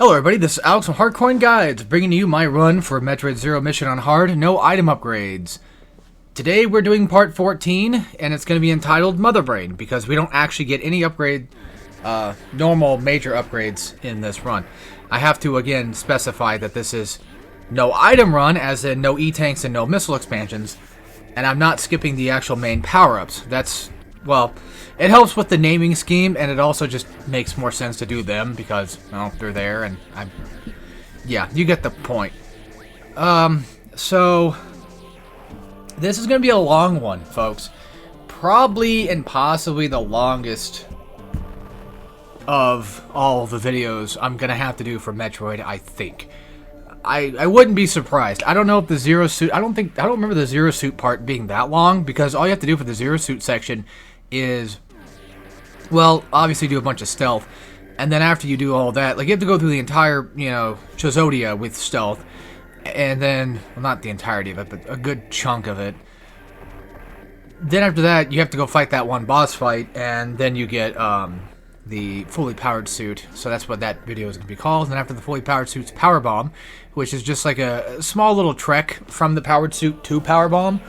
Hello everybody, this is Alex from Hardcoin Guides, bringing you my run for Metroid Zero Mission on Hard, no item upgrades. Today we're doing part 14, and it's going to be entitled Mother Brain, because we don't actually get any normal major upgrades in this run. I have to again specify that this is no item run, as in no E-Tanks and no missile expansions, and I'm not skipping the actual main power-ups. That's, well, it helps with the naming scheme, and it also just makes more sense to do them because, well, they're there, and yeah, you get the point. So this is going to be a long one, folks. Probably and possibly the longest of all the videos I'm going to have to do for Metroid, I think. I wouldn't be surprised. I don't know if the Zero Suit... I don't remember the Zero Suit part being that long, because all you have to do for the Zero Suit section is, well, obviously do a bunch of stealth, and then after you do all that, like, you have to go through the entire, Chozodia with stealth, and then, well, not the entirety of it, but a good chunk of it. Then after that, you have to go fight that one boss fight, and then you get, the fully powered suit, so that's what that video is going to be called. And then after the fully powered suit's Power Bomb, which is just like a small little trek from the powered suit to Power Bomb.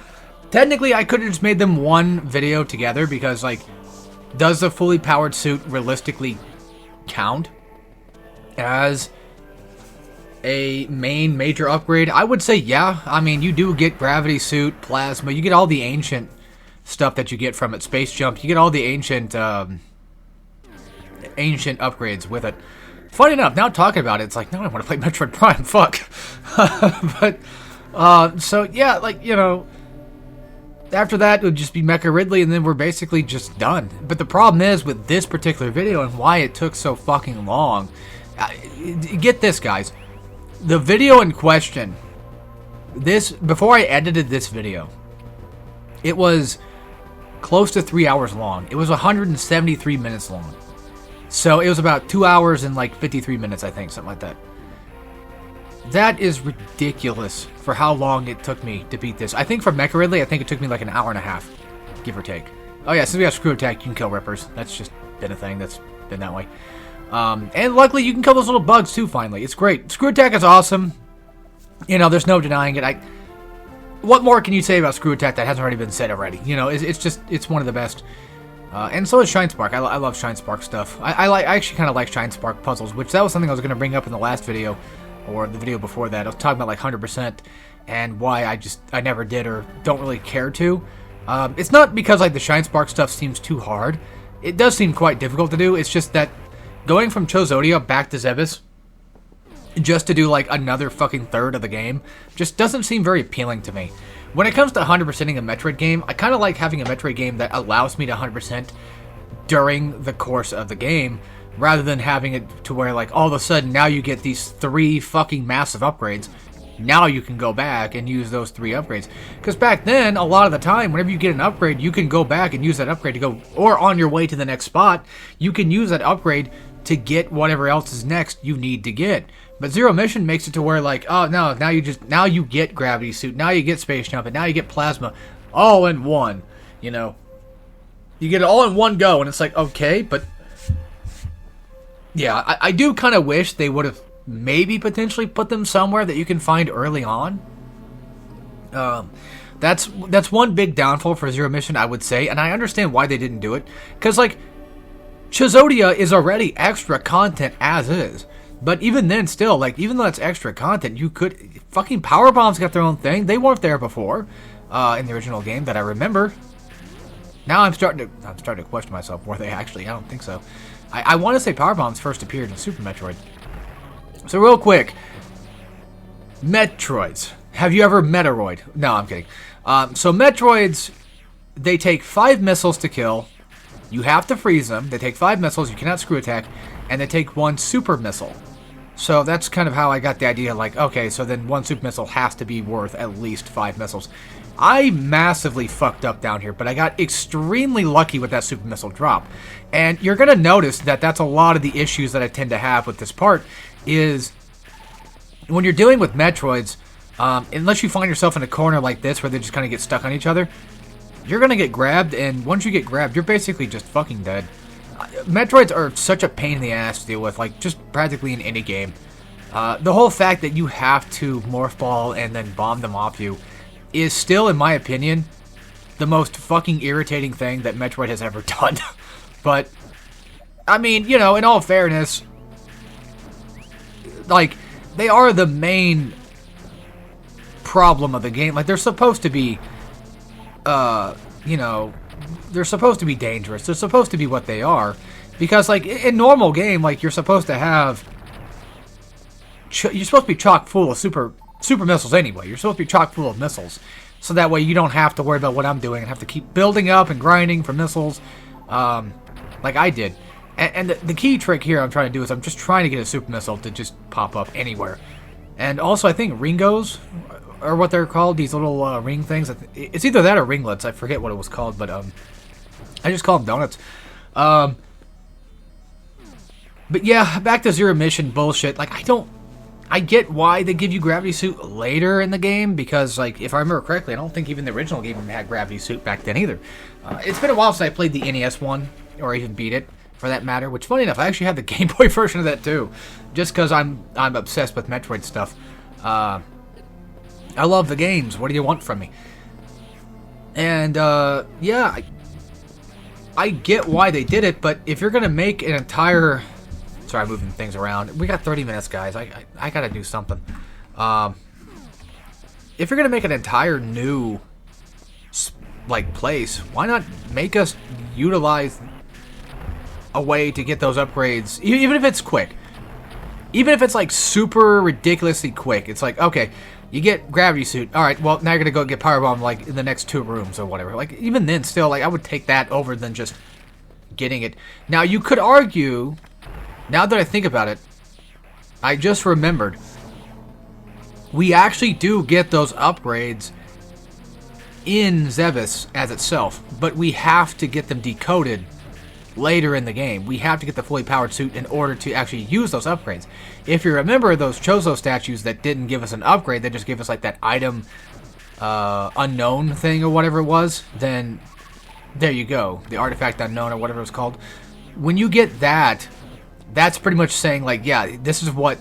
Technically, I could have just made them one video together, because, like, does the fully powered suit realistically count as a main major upgrade? I would say yeah. I mean, you do get gravity suit, plasma, you get all the ancient stuff that you get from it, space jump, you get all the ancient upgrades with it. Funny enough, now talking about it, it's like, now I want to play Metroid Prime, fuck. But, so yeah, like, after that, it would just be Mecha Ridley, and then we're basically just done. But the problem is, with this particular video, and why it took so fucking long, get this, guys. The video in question, before I edited this video, it was close to 3 hours long. It was 173 minutes long. So it was about 2 hours and like 53 minutes, I think, something like that. That is ridiculous for how long it took me to beat this. I think for Mecha Ridley, I think it took me like an hour and a half, give or take. Oh yeah, since we have Screw Attack, you can kill Rippers. That's just been a thing that's been that way. And luckily, you can kill those little bugs too, finally. It's great. Screw Attack is awesome. There's no denying it. What more can you say about Screw Attack that hasn't already been said already? It's one of the best. And so is Shine Spark. I love Shine Spark stuff. I actually kind of like Shine Spark puzzles, which that was something I was going to bring up in the last video, or the video before that. I was talking about like 100% and why I never did or don't really care to. It's not because like the Shine Spark stuff seems too hard. It does seem quite difficult to do. It's just that going from Chozodia back to Zebes just to do like another fucking third of the game just doesn't seem very appealing to me. When it comes to 100%ing a Metroid game, I kind of like having a Metroid game that allows me to 100% during the course of the game, rather than having it to where, like, all of a sudden, now you get these 3 fucking massive upgrades. Now you can go back and use those 3 upgrades. Because back then, a lot of the time, whenever you get an upgrade, you can go back and use that upgrade to go, or on your way to the next spot, you can use that upgrade to get whatever else is next you need to get. But Zero Mission makes it to where, like, oh no, now you get gravity suit, now you get space jump, and now you get plasma, all in one. You get it all in one go, and it's like, okay, but yeah, I do kind of wish they would have maybe potentially put them somewhere that you can find early on. That's one big downfall for Zero Mission, I would say, and I understand why they didn't do it, because like Chozodia is already extra content as is. But even then, still, like, even though that's extra content, you could... Fucking Power Bombs got their own thing. They weren't there before in the original game that I remember. Now I'm starting to question myself. Were they actually? I don't think so. I want to say Power Bombs first appeared in Super Metroid. So real quick, Metroids. Have you ever Metroid? No, I'm kidding. So Metroids, they take 5 missiles to kill. You have to freeze them. They take 5 missiles. You cannot Screw Attack. And they take 1 super missile. So that's kind of how I got the idea, like, okay, so then 1 super missile has to be worth at least 5 missiles. I massively fucked up down here, but I got extremely lucky with that super missile drop. And you're going to notice that that's a lot of the issues that I tend to have with this part, is when you're dealing with Metroids, unless you find yourself in a corner like this where they just kind of get stuck on each other, you're going to get grabbed, and once you get grabbed, you're basically just fucking dead. Metroids are such a pain in the ass to deal with, like, just practically in any game. The whole fact that you have to morph ball and then bomb them off you is still, in my opinion, the most fucking irritating thing that Metroid has ever done. But, I mean, you know, in all fairness, like, they are the main problem of the game. Like, they're supposed to be, you know, they're supposed to be dangerous. They're supposed to be what they are. Because, like, in normal game, like, you're supposed to have... You're supposed to be chock full of super missiles anyway. You're supposed to be chock full of missiles. So that way you don't have to worry about what I'm doing and have to keep building up and grinding for missiles. Like I did. And the key trick here I'm trying to do is I'm just trying to get a super missile to just pop up anywhere. And also I think Ringos are what they're called. These little ring things. It's either that or ringlets. I forget what it was called. But I just call them donuts. But yeah, back to Zero Mission bullshit. Like, I get why they give you Gravity Suit later in the game, because, like, if I remember correctly, I don't think even the original game had Gravity Suit back then either. It's been a while since I played the NES one, or even beat it, for that matter, which, funny enough, I actually have the Game Boy version of that, too, just because I'm obsessed with Metroid stuff. I love the games. What do you want from me? And, yeah, I get why they did it, but if you're going to make an entire... Sorry, I'm moving things around. We got 30 minutes, guys. I gotta do something. If you're gonna make an entire new, like, place, why not make us utilize a way to get those upgrades, even if it's quick. Even if it's, like, super ridiculously quick. It's like, okay, you get Gravity Suit. Alright, well, now you're gonna go get Power Bomb, like, in the next 2 rooms or whatever. Like, even then, still, like, I would take that over than just getting it. Now, you could argue... Now that I think about it, I just remembered, we actually do get those upgrades in Zebes as itself, but we have to get them decoded later in the game. We have to get the fully powered suit in order to actually use those upgrades. If you remember those Chozo statues that didn't give us an upgrade, they just gave us like that item unknown thing or whatever it was, then there you go. The artifact unknown or whatever it was called. When you get that... That's pretty much saying, like, yeah, this is what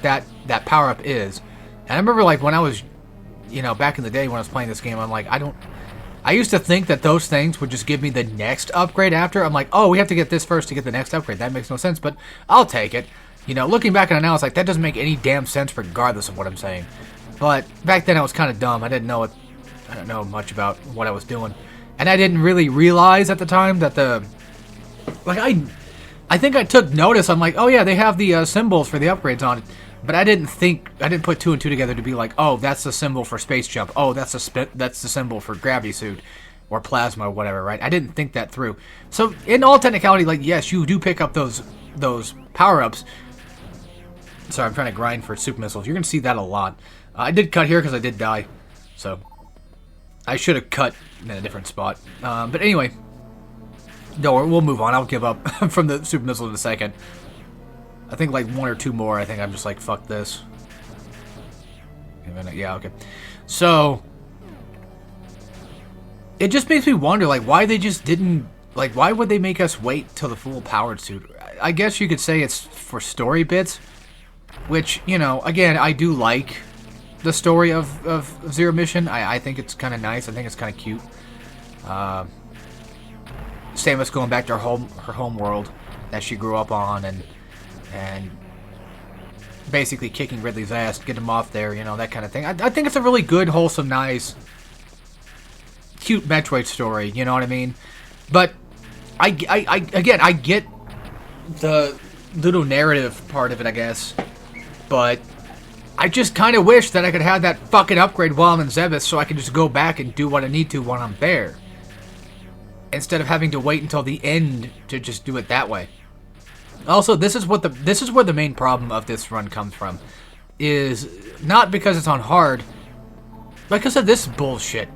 that power-up is. And I remember, like, when I was, you know, back in the day when I was playing this game, I'm like, I used to think that those things would just give me the next upgrade after. I'm like, oh, we have to get this first to get the next upgrade. That makes no sense, but I'll take it. You know, looking back on it now, it's like, that doesn't make any damn sense regardless of what I'm saying. But back then I was kind of dumb. I didn't know much about what I was doing. And I didn't really realize at the time that I think I took notice. I'm like, oh yeah, they have the symbols for the upgrades on it, but I didn't put 2 and 2 together to be like, oh, that's the symbol for space jump. Oh, that's the symbol for Gravity Suit or plasma or whatever, right? I didn't think that through. So in all technicality, like, yes, you do pick up those power-ups. Sorry, I'm trying to grind for super missiles. You're gonna see that a lot. I did cut here because I did die, so I should have cut in a different spot. But anyway. No, we'll move on. I'll give up from the super missile in a second. I think like 1 or 2 more. I think I'm just like, fuck this. Yeah, okay. So, it just makes me wonder, like, why they just didn't... Like, why would they make us wait till the full powered suit? I guess you could say it's for story bits. Which, you know, again, I do like the story of Zero Mission. I think it's kind of nice. I think it's kind of cute. Samus going back to her home world that she grew up on, and basically kicking Ridley's ass, get him off there, you know, that kind of thing. I think it's a really good, wholesome, nice, cute Metroid story, you know what I mean? But again, I get the little narrative part of it, I guess, but I just kind of wish that I could have that fucking upgrade while I'm in Zebes so I can just go back and do what I need to when I'm there, instead of having to wait until the end to just do it that way. Also, this is where the main problem of this run comes from. Is not because it's on hard. Like I said, this bullshit.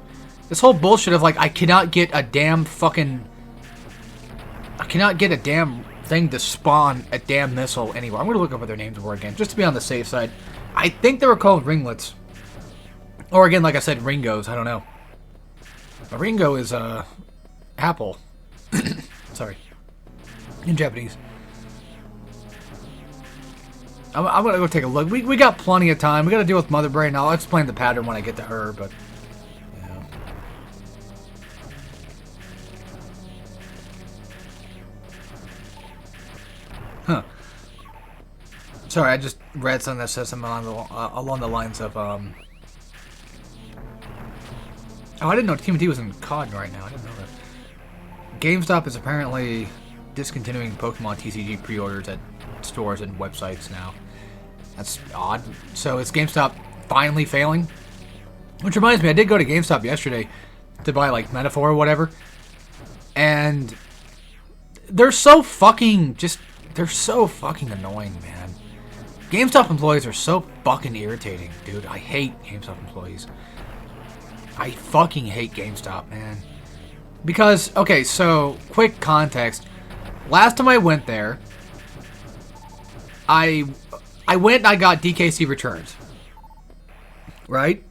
This whole bullshit of, like, I cannot get a damn thing to spawn a damn missile anywhere. I'm gonna look up what their names were again, just to be on the safe side. I think they were called ringlets. Or again, like I said, Ringos. I don't know. A Ringo is, Apple. Sorry. In Japanese. I'm gonna go take a look. We got plenty of time. We gotta deal with Mother Brain. I'll explain the pattern when I get to her, but... yeah. Huh. Sorry, I just read something that says something along the lines of, Oh, I didn't know TMT was in COD right now. I didn't know that. GameStop is apparently discontinuing Pokemon TCG pre-orders at stores and websites now. That's odd. So is GameStop finally failing? Which reminds me, I did go to GameStop yesterday to buy, like, Metaphor or whatever. And they're so fucking annoying, man. GameStop employees are so fucking irritating, dude. I hate GameStop employees. I fucking hate GameStop, man. Because, okay, so, quick context. Last time I went there, I went and I got DKC returns. Right?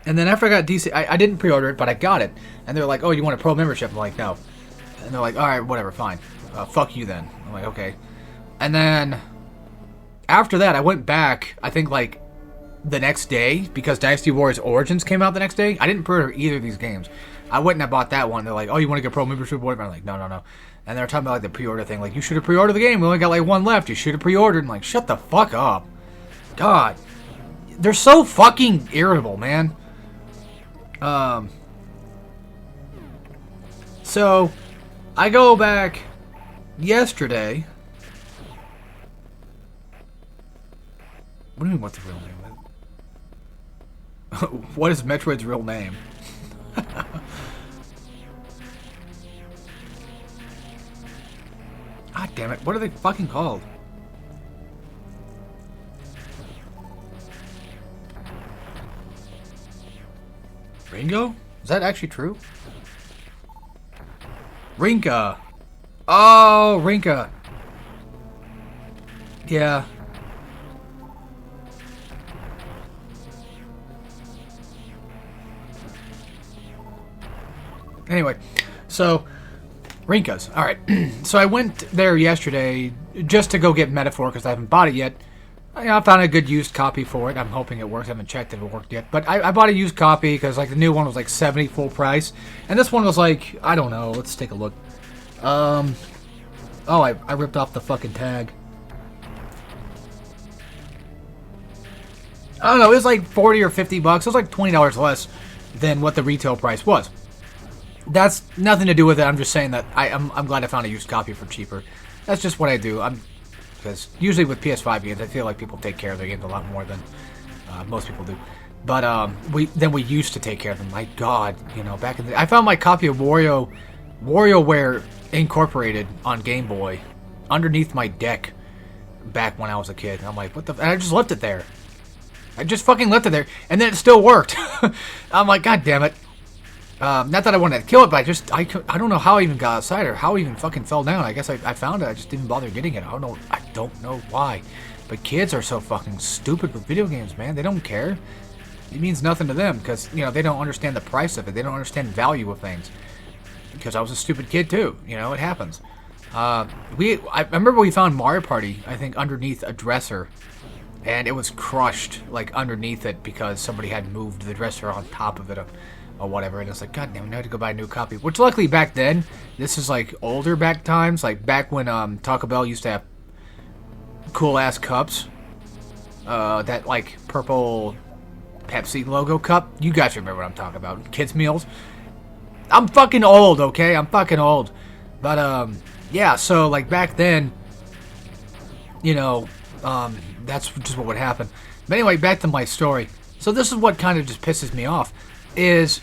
And then after I got DC, I didn't pre-order it, but I got it. And they're like, oh, you want a pro membership? I'm like, no. And they're like, alright, whatever, fine. Fuck you then. I'm like, okay. And then, after that, I went back, I think, like, the next day, because Dynasty Warriors Origins came out the next day. I didn't pre-order either of these games. I went and I bought that one. They're like, oh, you want to get pro membership or whatever? I'm like, no. And they're talking about, like, the pre-order thing. Like, you should have pre-ordered the game. We only got, like, one left. You should have pre-ordered. I'm like, shut the fuck up. God. They're so fucking irritable, man. So, I go back yesterday. What do you mean, what's the real name? What is Metroid's real name? God damn it, what are they fucking called? Ringo? Is that actually true? Rinka! Oh, Rinka! Yeah. Anyway, so... Rinka's. Alright. So I went there yesterday just to go get Metaphor because I haven't bought it yet. I found a good used copy for it. I'm hoping it works. I haven't checked if it worked yet. But I bought a used copy because, like, the new one was like $70 full price. And this one was like, I don't know. Let's take a look. Oh, I ripped off the fucking tag. I don't know. It was like 40 or 50 bucks. It was like $20 less than what the retail price was. That's nothing to do with it. I'm just saying that I'm glad I found a used copy for cheaper. That's just what I do. Because usually with PS5 games, I feel like people take care of their games a lot more than most people do. But we used to take care of them. My God, back in the... I found my copy of WarioWare Incorporated on Game Boy underneath my deck back when I was a kid. And I'm like, what the... And I just left it there. I just fucking left it there. And then it still worked. I'm like, God damn it. Not that I wanted to kill it, but I don't know how I even got outside or how I even fucking fell down. I guess I found it. I just didn't bother getting it. I don't know why. But kids are so fucking stupid with video games, man. They don't care. It means nothing to them because, they don't understand the price of it. They don't understand value of things. Because I was a stupid kid too. It happens. I remember we found Mario Party, I think, underneath a dresser. And it was crushed, like, underneath it because somebody had moved the dresser on top of it. Or whatever, and it's like, God damn, I had to go buy a new copy. Which luckily back then, this is like older back times, like back when Taco Bell used to have cool ass cups. That like purple Pepsi logo cup. You guys remember what I'm talking about. Kids meals. I'm fucking old, okay? I'm fucking old. But yeah, so like back then, that's just what would happen. But anyway, back to my story. So this is what kind of just pisses me off. Is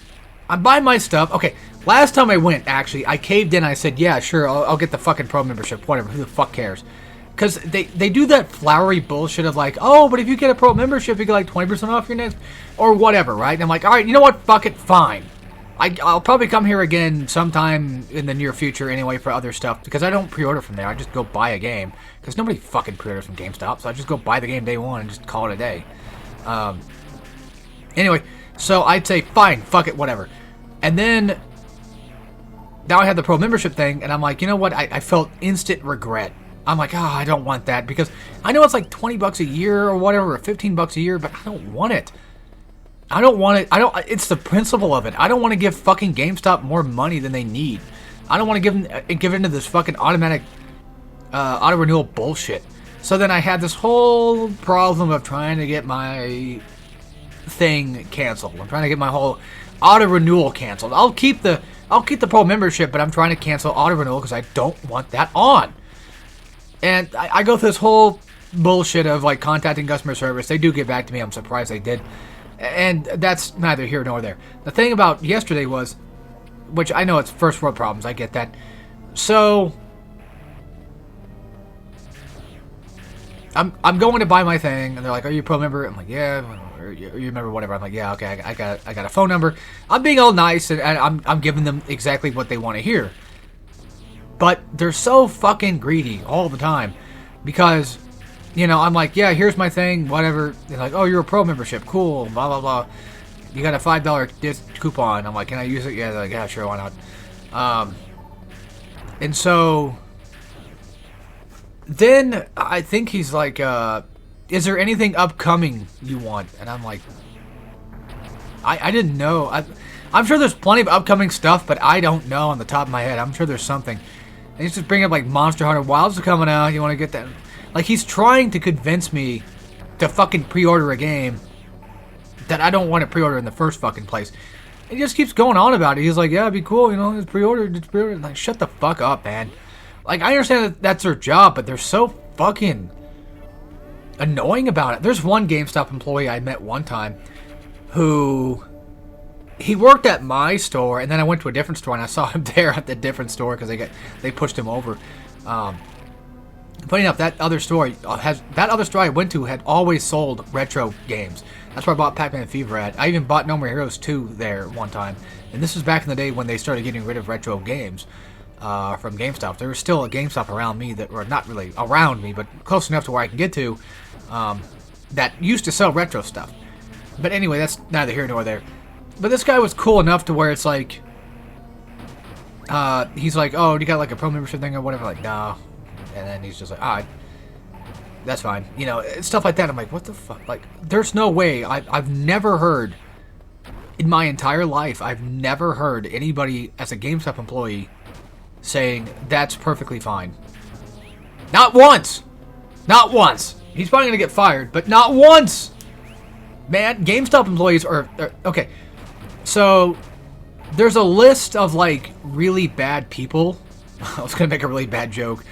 I'm buying my stuff. Okay, last time I went, actually, I caved in. I said, yeah, sure, I'll get the fucking pro membership. Whatever, who the fuck cares? Because they do that flowery bullshit of like, oh, but if you get a pro membership, you get like 20% off your next, or whatever, right? And I'm like, all right, you know what? Fuck it, fine. I'll probably come here again sometime in the near future anyway for other stuff, because I don't pre-order from there. I just go buy a game, because nobody fucking pre-orders from GameStop, so I just go buy the game day one and just call it a day. Anyway... So I'd say, fine, fuck it, whatever. And then now I have the pro membership thing, and I'm like, you know what? I felt instant regret. I'm like, oh, I don't want that, because I know it's like $20 a year or whatever, or $15 a year, but I don't want it. I don't want it. It's the principle of it. I don't want to give fucking GameStop more money than they need. I don't want to give into this fucking automatic auto renewal bullshit. So then I had this whole problem of trying to get my thing canceled. I'm trying to get my whole auto renewal canceled. I'll keep the pro membership, but I'm trying to cancel auto renewal because I don't want that on. And I go through this whole bullshit of like contacting customer service. They do get back to me. I'm surprised they did. And that's neither here nor there. The thing about yesterday was, which I know it's first world problems. I get that. So I'm going to buy my thing, and they're like, "Are you a pro member?" I'm like, "Yeah." Or, "You remember whatever?" I'm like, "Yeah, okay. I got a phone number." I'm being all nice, and I'm giving them exactly what they want to hear. But they're so fucking greedy all the time, because, you know, I'm like, "Yeah, here's my thing, whatever." They're like, "Oh, you're a pro membership, cool, blah blah blah. You got a $5 coupon." I'm like, "Can I use it?" Yeah, they're like, "Yeah, sure, why not?" And so then I think he's like, "Is there anything upcoming you want?" And I'm like, I didn't know. I'm sure there's plenty of upcoming stuff, but I don't know on the top of my head. I'm sure there's something. And he's just bringing up like Monster Hunter Wilds are coming out. You want to get that? Like, he's trying to convince me to fucking pre-order a game that I don't want to pre-order in the first fucking place. And he just keeps going on about it. He's like, "Yeah, it'd be cool, you know, it's pre-ordered, it's pre-ordered." Like, shut the fuck up, man. Like, I understand that that's their job, but they're so fucking annoying about it. There's one GameStop employee I met one time who, he worked at my store, and then I went to a different store, and I saw him there at the different store because they pushed him over. Funny enough, that other store I went to had always sold retro games. That's where I bought Pac-Man Fever at. I even bought No More Heroes 2 there one time, and this was back in the day when they started getting rid of retro games from GameStop. There was still a GameStop around me or not really around me, but close enough to where I can get to, that used to sell retro stuff. But anyway, that's neither here nor there. But this guy was cool enough to where it's like, he's like, "Oh, you got like a pro membership thing or whatever?" Like, "No." And then he's just like, that's fine." You know, stuff like that. I'm like, what the fuck? Like, there's no way. I've never heard, in my entire life, I've never heard anybody as a GameStop employee saying, "That's perfectly fine." Not once. Not once. He's probably going to get fired, but not once. Man, GameStop employees are okay. So there's a list of like really bad people. I was going to make a really bad joke.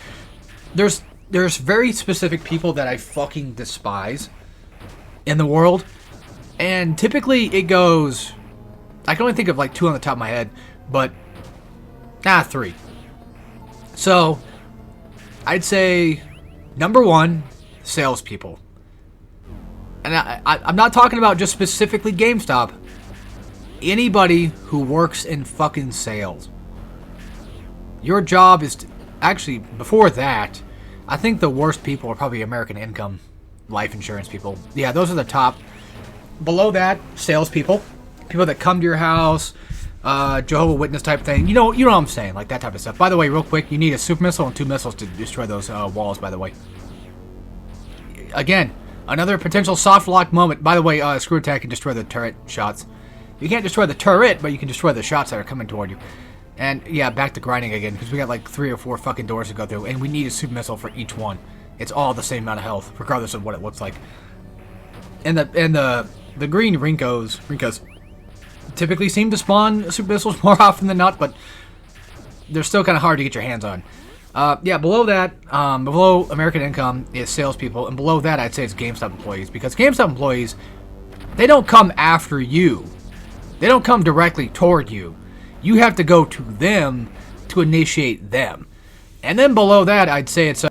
There's very specific people that I fucking despise in the world. And typically it goes, I can only think of like 2 on the top of my head, but 3. So I'd say number 1, salespeople. And I'm not talking about just specifically GameStop. Anybody who works in fucking sales. Your job is to, actually, before that, I think the worst people are probably American Income, life insurance people. Yeah, those are the top. Below that, salespeople. People that come to your house, Jehovah's Witness type thing. You know what I'm saying, like that type of stuff. By the way, real quick, you need a super missile and 2 missiles to destroy those walls, by the way. Again, another potential soft lock moment. By the way, screw attack can destroy the turret shots. You can't destroy the turret, but you can destroy the shots that are coming toward you. And yeah, back to grinding again, because we got like 3 or 4 fucking doors to go through, and we need a super missile for each one. It's all the same amount of health, regardless of what it looks like. And the green Rinkos typically seem to spawn super missiles more often than not, but they're still kind of hard to get your hands on. Yeah, below that, below American Income is salespeople, and below that I'd say it's GameStop employees, because GameStop employees, they don't come after you. They don't come directly toward you. You have to go to them to initiate them. And then below that, I'd say it's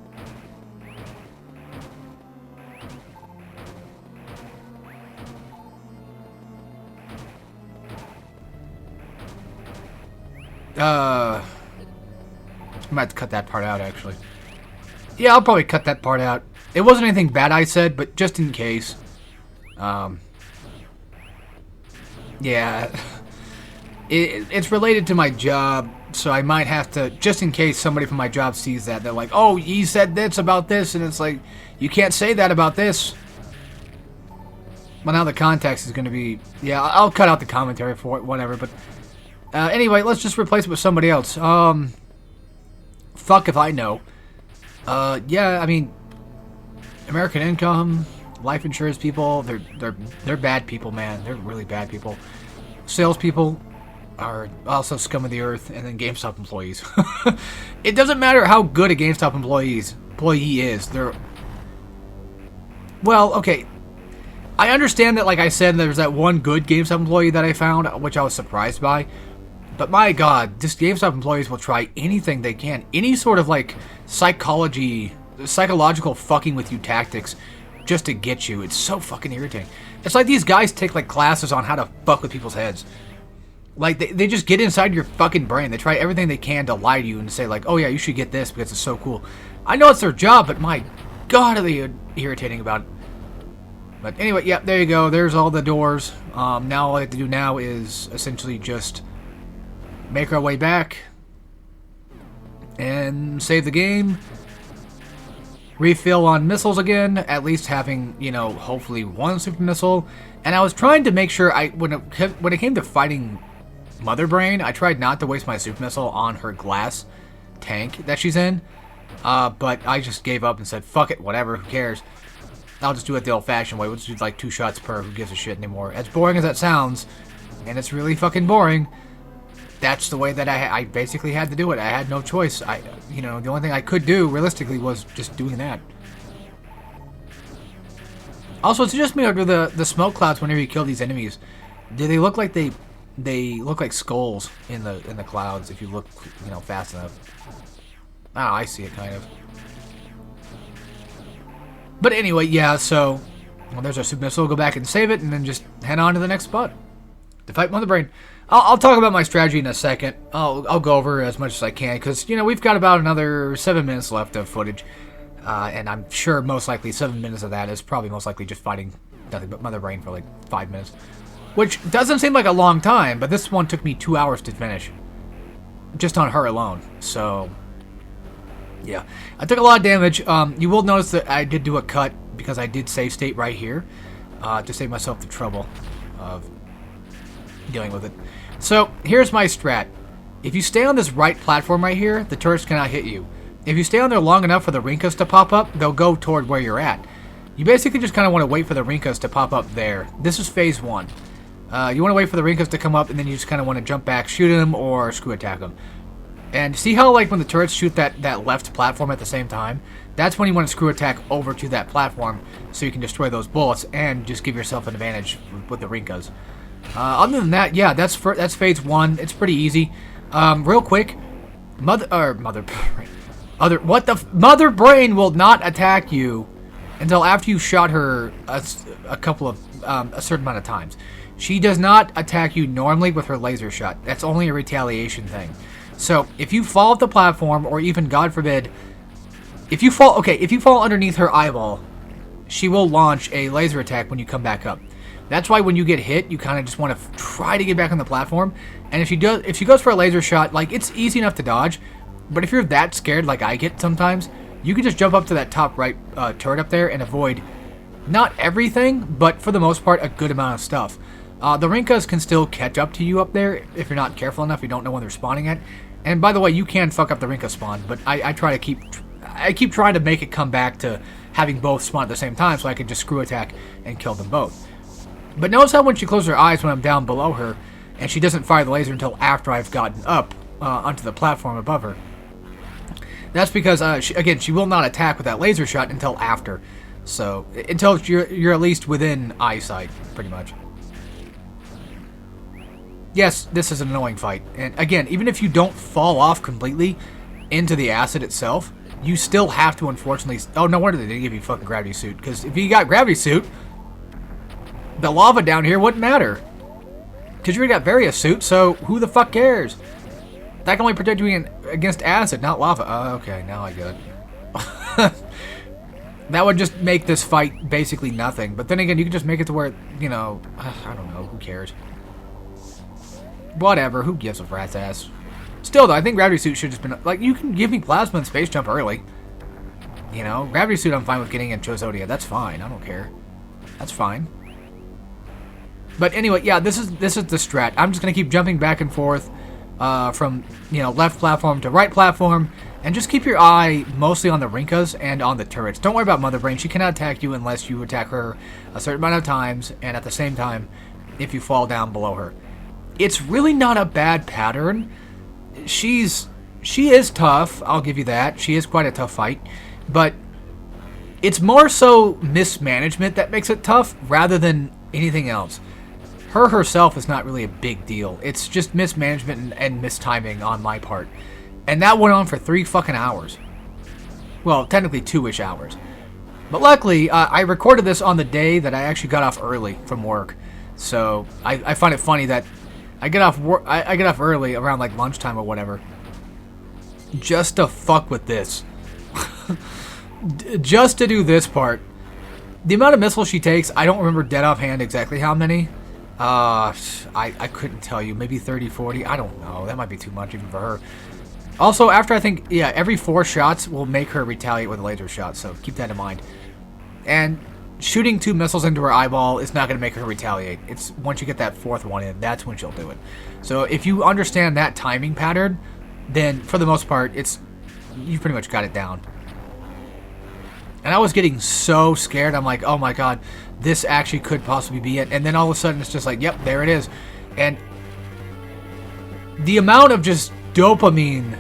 I might have to cut that part out, actually. Yeah, I'll probably cut that part out. It wasn't anything bad I said, but just in case. Yeah. It's related to my job. So I might have to, just in case somebody from my job sees that, they're like, oh, he said this about this, and it's like, you can't say that about this. Well, now the context is going to be, yeah, I'll cut out the commentary for it, whatever, but anyway, let's just replace it with somebody else. Fuck if I know. Yeah, I mean, American Income, life insurance people, they're bad people, man. They're really bad people. Salespeople are also scum of the earth, and then GameStop employees. It doesn't matter how good a GameStop employee is. They're... Well, okay. I understand that, like I said, there's that one good GameStop employee that I found, which I was surprised by. But my god, this GameStop employees will try anything they can. Any sort of, like, psychological fucking with you tactics just to get you. It's so fucking irritating. It's like these guys take, like, classes on how to fuck with people's heads. Like, they just get inside your fucking brain. They try everything they can to lie to you and say, like, oh yeah, you should get this because it's so cool. I know it's their job, but my god, are they irritating about it. But anyway, yeah, there you go. There's all the doors. Now all I have to do now is essentially just make our way back and save the game. Refill on missiles again, at least having, you know, hopefully one super missile. And I was trying to make sure when it came to fighting Mother Brain, I tried not to waste my super missile on her glass tank that she's in. But I just gave up and said, fuck it, whatever, who cares? I'll just do it the old-fashioned way. We'll just do like 2 shots per. Who gives a shit anymore? As boring as that sounds, and it's really fucking boring, that's the way that I basically had to do it. I had no choice. You know, the only thing I could do, realistically, was just doing that. Also, it's just me under the smoke clouds whenever you kill these enemies. Do they look like they look like skulls in the clouds if you look, you know, fast enough? Oh, I see it kind of. But anyway, yeah, so well, there's our super missile. Go back and save it, and then just head on to the next spot to fight Mother Brain. I'll talk about my strategy in a second. I'll go over as much as I can, because, you know, we've got about another 7 minutes left of footage. And I'm sure most likely 7 minutes of that is probably most likely just fighting nothing but Mother Brain for like 5 minutes. Which doesn't seem like a long time, but this one took me 2 hours to finish. Just on her alone, so... yeah, I took a lot of damage. You will notice that I did do a cut because I did save state right here to save myself the trouble of dealing with it. So here's my strat. If you stay on this right platform right here, the turrets cannot hit you. If you stay on there long enough for the Rinkas to pop up, they'll go toward where you're at. You basically just kind of want to wait for the Rinkas to pop up there. This is phase 1. You want to wait for the Rinkas to come up, and then you just kind of want to jump back, shoot them, or screw attack them. And see how, like, when the turrets shoot that left platform at the same time? That's when you want to screw attack over to that platform so you can destroy those bullets and just give yourself an advantage with the Rinkas. Other than that, yeah, that's phase 1. It's pretty easy. Real quick, Mother Brain will not attack you until after you shot her a certain amount of times. She does not attack you normally with her laser shot. That's only a retaliation thing. So, if you fall off the platform, or even, God forbid, if you fall underneath her eyeball, she will launch a laser attack when you come back up. That's why when you get hit, you kind of just want to try to get back on the platform. And if she goes for a laser shot, like, it's easy enough to dodge. But if you're that scared, like I get sometimes, you can just jump up to that top right turret up there and avoid not everything, but for the most part, a good amount of stuff. The Rinkas can still catch up to you up there if you're not careful enough. You don't know when they're spawning at. And by the way, you can fuck up the Rinka spawn, but I keep trying to make it come back to having both spawn at the same time so I can just screw attack and kill them both. But notice how when she closes her eyes when I'm down below her, and she doesn't fire the laser until after I've gotten up onto the platform above her. That's because, she will not attack with that laser shot until after. So, until you're at least within eyesight, pretty much. Yes, this is an annoying fight. And again, even if you don't fall off completely into the acid itself, you still have to, unfortunately... Oh, no wonder they didn't give you a fucking gravity suit. Because if you got gravity suit, the lava down here wouldn't matter. Because you already got Various suit, so who the fuck cares? That can only protect you against acid, not lava. Okay, now I get it. That would just make this fight basically nothing. But then again, you can just make it to where, you know... I don't know, who cares? Whatever, who gives a rat's ass? Still, though, I think Gravity Suit should have just been... Like, you can give me Plasma and Space Jump early. You know? Gravity Suit I'm fine with getting in Chozodia. That's fine. I don't care. That's fine. But anyway, yeah, this is the strat. I'm just going to keep jumping back and forth from, you know, left platform to right platform. And just keep your eye mostly on the Rinkas and on the turrets. Don't worry about Mother Brain. She cannot attack you unless you attack her a certain amount of times. And at the same time, if you fall down below her. It's really not a bad pattern. She is tough. I'll give you that. She is quite a tough fight. But it's more so mismanagement that makes it tough rather than anything else. Her herself is not really a big deal. It's just mismanagement and mistiming on my part. And that went on for 3 fucking hours. Well, technically 2-ish hours. But luckily, I recorded this on the day that I actually got off early from work. So I find it funny that I get off early around like lunchtime or whatever. Just to fuck with this. Just to do this part. The amount of missiles she takes, I don't remember dead offhand exactly how many. I couldn't tell you. Maybe 30, 40. I don't know. That might be too much even for her. Also, after I think, yeah, every 4 shots will make her retaliate with a laser shot, so keep that in mind. And shooting 2 missiles into her eyeball is not going to make her retaliate. It's once you get that 4th one in, that's when she'll do it. So if you understand that timing pattern, then for the most part, you pretty much got it down. And I was getting so scared. I'm like, oh my god, this actually could possibly be it. And then all of a sudden, it's just like, yep, there it is. And the amount of just dopamine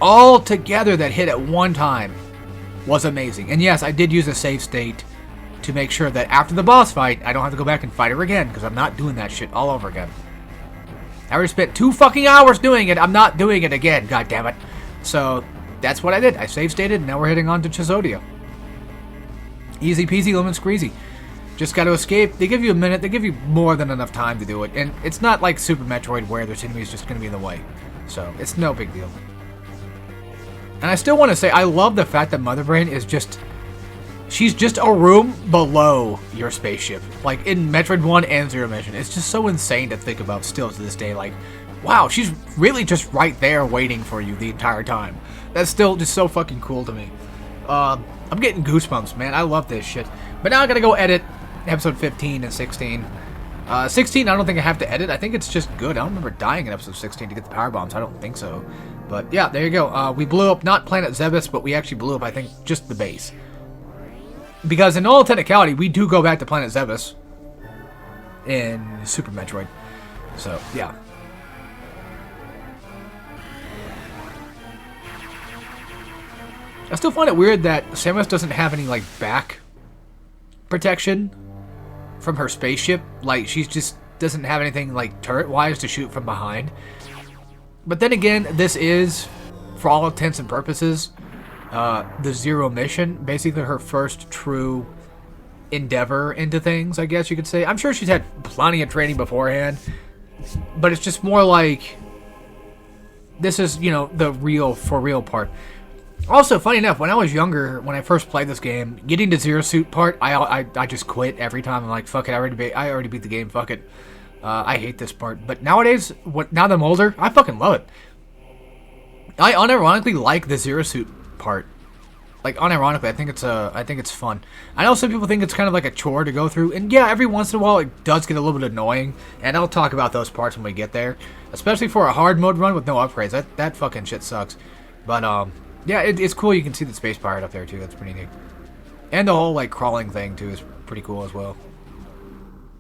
all together that hit at one time was amazing. And yes, I did use a save state to make sure that after the boss fight, I don't have to go back and fight her again, because I'm not doing that shit all over again. I already spent 2 fucking hours doing it. I'm not doing it again, god damn it. So that's what I did. I save stated, and now we're heading on to Chozodia. Easy peasy, lemon squeezy. Just got to escape. They give you a minute. They give you more than enough time to do it. And it's not like Super Metroid where there's enemies just going to be in the way. So it's no big deal. And I still want to say, I love the fact that Mother Brain is just... She's just a room below your spaceship. Like in Metroid 1 and Zero Mission. It's just so insane to think about still to this day. Like, wow, she's really just right there waiting for you the entire time. That's still just so fucking cool to me. I'm getting goosebumps, man. I love this shit. But now I gotta go edit episode 15 and 16. 16, I don't think I have to edit. I think it's just good. I don't remember dying in episode 16 to get the power bombs. I don't think so. But yeah, there you go. We blew up not Planet Zebes, but we actually blew up, I think, just the base. Because in all technicality, we do go back to Planet Zebes in Super Metroid. So, yeah. I still find it weird that Samus doesn't have any, like, back protection from her spaceship. Like, she just doesn't have anything, like, turret-wise to shoot from behind. But then again, this is, for all intents and purposes, the Zero Mission. Basically her first true endeavor into things, I guess you could say. I'm sure she's had plenty of training beforehand. But it's just more like... This is, you know, the for real part. Also, funny enough, when I was younger, when I first played this game, getting to Zero Suit part, I just quit every time. I'm like, fuck it, I already beat the game, fuck it. I hate this part. But nowadays, now that I'm older, I fucking love it. I unironically like the Zero Suit part. Like, unironically, I think it's fun. I know some people think it's kind of like a chore to go through, and yeah, every once in a while it does get a little bit annoying, and I'll talk about those parts when we get there. Especially for a hard mode run with no upgrades. That fucking shit sucks. But, yeah, it's cool. You can see the space pirate up there, too. That's pretty neat. And the whole, like, crawling thing, too, is pretty cool as well.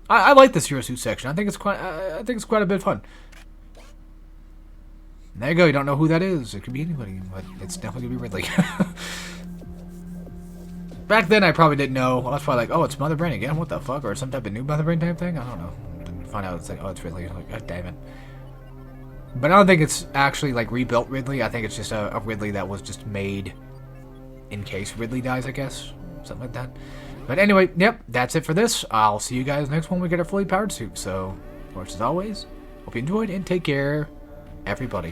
I like the Zero Suit section. I think it's quite a bit of fun. There you go. You don't know who that is. It could be anybody, but it's definitely going to be Ridley. Back then, I probably didn't know. I was probably like, oh, it's Mother Brain again? What the fuck? Or some type of new Mother Brain type thing? I don't know. Didn't find out it's like, oh, it's Ridley. I'm like, god damn it. But I don't think it's actually, like, rebuilt Ridley. I think it's just a Ridley that was just made in case Ridley dies, I guess. Something like that. But anyway, yep, that's it for this. I'll see you guys next when we get a fully powered suit. So, of course, as always, hope you enjoyed and take care, everybody.